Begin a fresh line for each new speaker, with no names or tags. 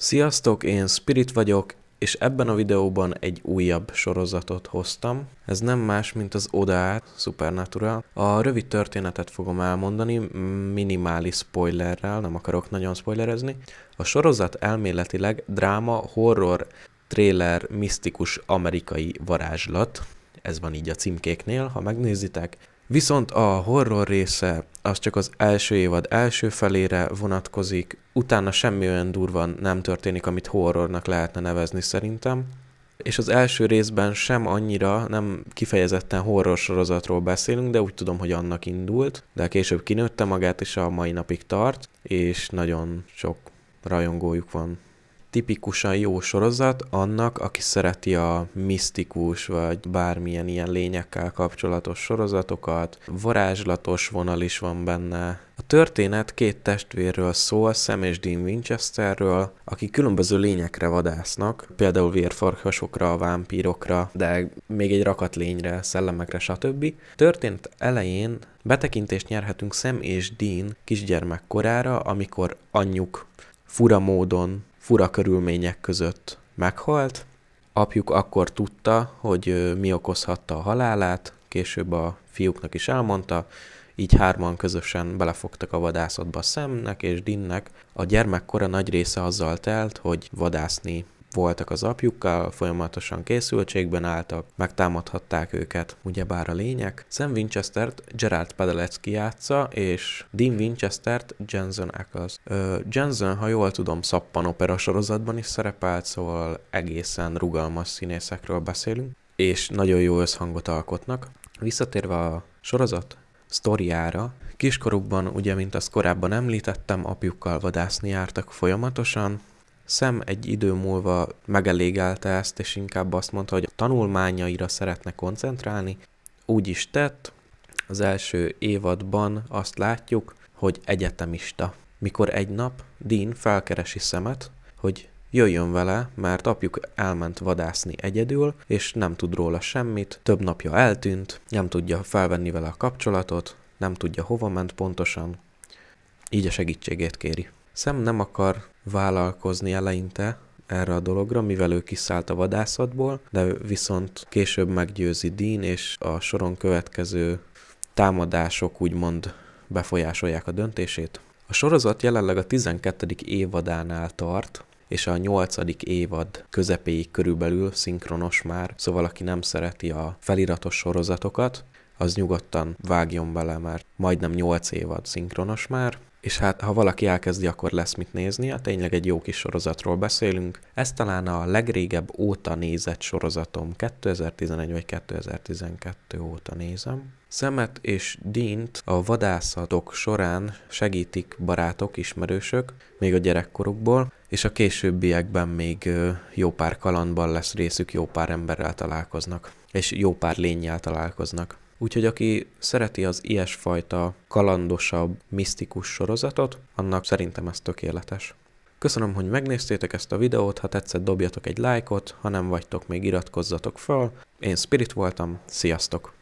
Sziasztok, én Spirit vagyok, és ebben a videóban egy újabb sorozatot hoztam. Ez nem más, mint az Oda át, Supernatural. A rövid történetet fogom elmondani, minimális spoilerrel, nem akarok nagyon spoilerezni. A sorozat elméletileg dráma, horror, thriller, misztikus amerikai varázslat. Ez van így a címkéknél, ha megnézitek. Viszont a horror része az csak az első évad első felére vonatkozik, utána semmi olyan durvan nem történik, amit horrornak lehetne nevezni szerintem. És az első részben sem annyira, nem kifejezetten horror sorozatról beszélünk, de úgy tudom, hogy annak indult, de később kinőtte magát, és a mai napig tart, és nagyon sok rajongójuk van. Tipikusan jó sorozat annak, aki szereti a misztikus vagy bármilyen ilyen lényekkel kapcsolatos sorozatokat, varázslatos vonal is van benne. A történet két testvérről szól, Sam és Dean Winchesterről, akik különböző lényekre vadásznak, például vérfarkasokra, vámpírokra, de még egy rakat lényre, szellemekre, stb. Történet elején betekintést nyerhetünk Sam és Dean kisgyermek korára, amikor anyjuk fura módon, fura körülmények között meghalt. Apjuk akkor tudta, hogy mi okozhatta a halálát, később a fiúknak is elmondta, így hárman közösen belefogtak a vadászatba Samnek és Deannek. A gyermekkora nagy része azzal telt, hogy vadászni voltak az apjukkal, folyamatosan készültségben álltak, megtámadhatták őket, ugyebár a lények. Sam Winchestert Gerard Padalecki játsza, és Dean Winchestert Jensen Ackles. Jensen, ha jól tudom, szappanopera sorozatban is szerepelt, szóval egészen rugalmas színészekről beszélünk, és nagyon jó összhangot alkotnak. Visszatérve a sorozat sztoriára, kiskorukban, ugye, mint azt korábban említettem, apjukkal vadászni jártak folyamatosan. Sam egy idő múlva megelégelte ezt, és inkább azt mondta, hogy a tanulmányaira szeretne koncentrálni. Úgy is tett. Az első évadban azt látjuk, hogy egyetemista. Mikor egy nap Dean felkeresi Samet, hogy jöjjön vele, mert apjuk elment vadászni egyedül, és nem tud róla semmit, több napja eltűnt, nem tudja felvenni vele a kapcsolatot, nem tudja hova ment pontosan, így a segítségét kéri. Sam nem akar vállalkozni eleinte erre a dologra, mivel ő kiszállt a vadászatból, de viszont később meggyőzi Dean, és a soron következő támadások úgymond befolyásolják a döntését. A sorozat jelenleg a 12. évadánál tart, és a 8. évad közepéig körülbelül szinkronos már, szóval aki nem szereti a feliratos sorozatokat, az nyugodtan vágjon bele, mert majdnem 8 évad szinkronos már, és hát ha valaki elkezdi, akkor lesz mit nézni, tényleg egy jó kis sorozatról beszélünk. Ez talán a legrégebb óta nézett sorozatom, 2011 vagy 2012 óta nézem. Samet és Deant a vadászatok során segítik barátok, ismerősök, még a gyerekkorukból, és a későbbiekben még jó pár kalandban lesz részük, jó pár emberrel találkoznak, és jó pár lénnyel találkoznak. Úgyhogy aki szereti az ilyesfajta kalandosabb, misztikus sorozatot, annak szerintem ez tökéletes. Köszönöm, hogy megnéztétek ezt a videót, ha tetszett, dobjatok egy lájkot, ha nem vagytok, még iratkozzatok fel. Én Spirit voltam, sziasztok!